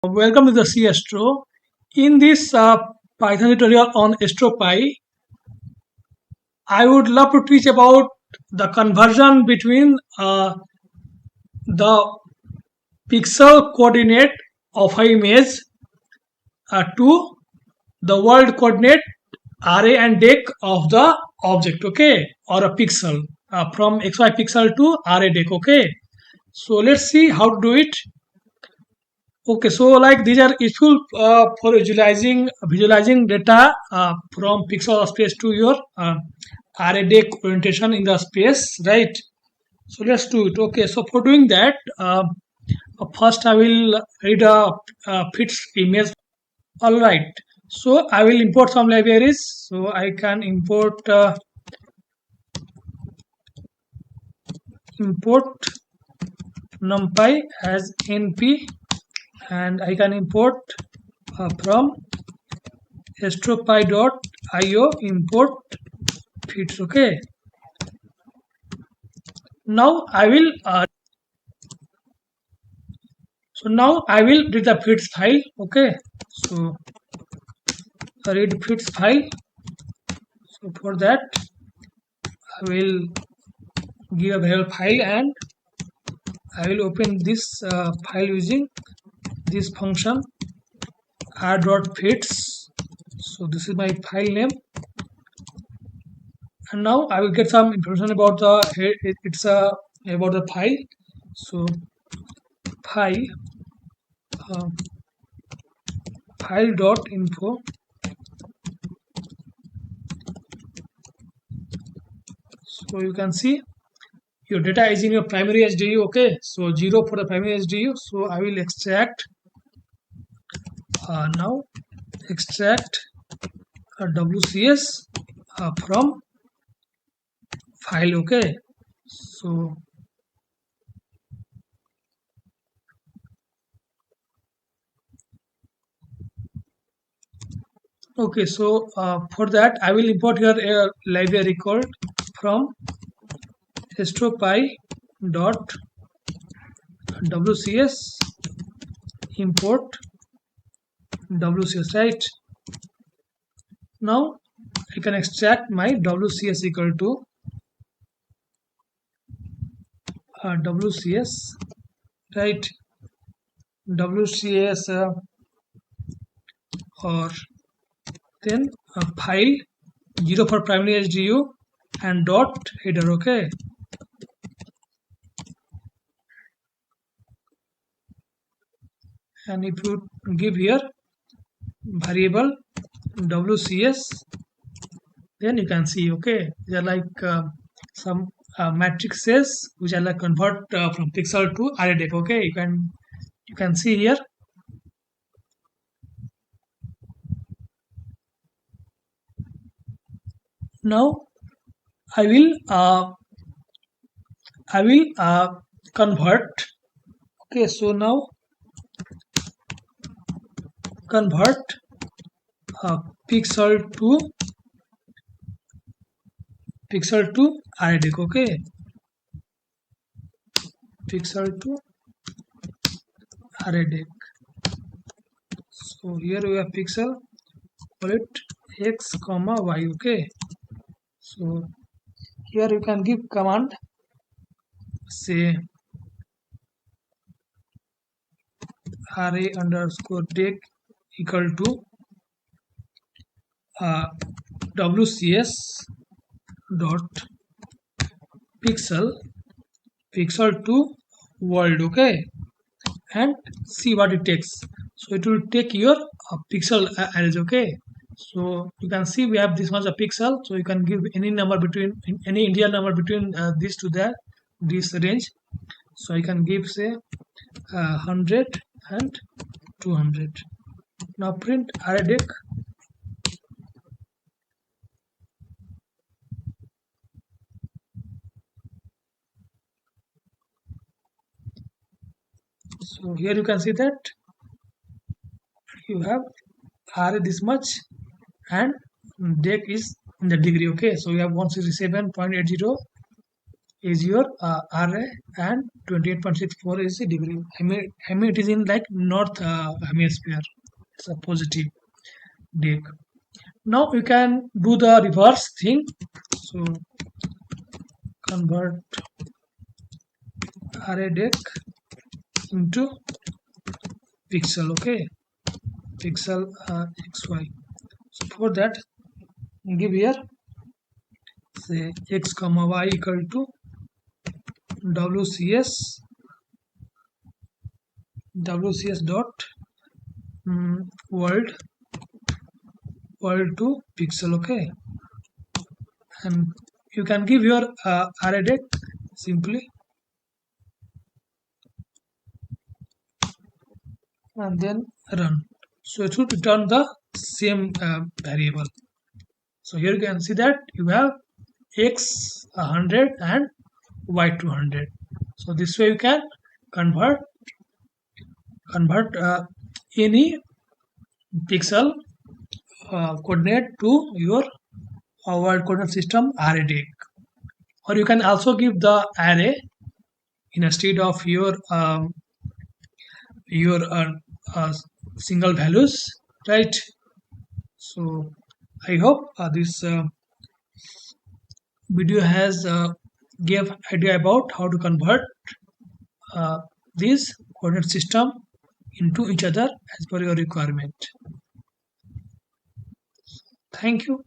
Welcome to the DESI Astro. In this Python tutorial on astropy, I would love to teach about the conversion between the pixel coordinate of an image to the world coordinate array and deck of the object, okay, or a pixel from xy pixel to array deck, okay. So let's see how to do it. Okay, so like these are useful for visualizing data from pixel space to your array deck orientation in the space, right? So let's do it. Okay, so for doing that, first I will read a fits image. All right. So I will import some libraries. So I can import numpy as np, and I can import from astropy.io import fits. Okay, now I will read the fits file. Okay, so read fits file. So for that I will give a variable file and I will open this file using this function r.fits. So this is my file name, and now I will get some information about the about the file. So file file.info. So you can see your data is in your primary HDU. Okay, so 0 for the primary HDU. So I will extract now extract WCS from file. Okay, so for that I will import here a library called from astropy.wcs import WCS, right? Now I can extract my WCS equal to WCS, right? WCS or then file 0 for primary HDU and dot header. Okay, and if you give here variable WCS, then you can see, okay, they are like some matrices which are like convert from pixel to array deck. Okay, you can see here. Now I will convert. Okay, so now convert pixel to array deck. Okay, pixel to array deck. So here we have pixel, call it x comma y. Okay, so here you can give command, say array underscore deck equal to WCS dot pixel to world. Okay, and see what it takes. So it will take your pixel arrays. Okay, so you can see we have this much a pixel, so you can give any number between any integer number between this to that this range. So I can give say 100 and 200. Now print array deck. So here you can see that you have array this much and deck is in the degree. Okay, so we have 167.80 is your array, and 28.64 is the degree. I mean it is in like north hemisphere. It's a positive disk. Now you can do the reverse thing. So convert array disk into pixel. Okay, pixel xy. So for that, give here say x comma y equal to wcs wcs dot world to pixel. Okay, and you can give your array date simply, and then run. So it should return the same variable. So here you can see that you have x 100 and y 200. So this way you can convert any pixel coordinate to your world coordinate system array disk. Or you can also give the array instead of your single values, right? So I hope this video has gave idea about how to convert uh, this coordinate system into each other as per your requirement. Thank you.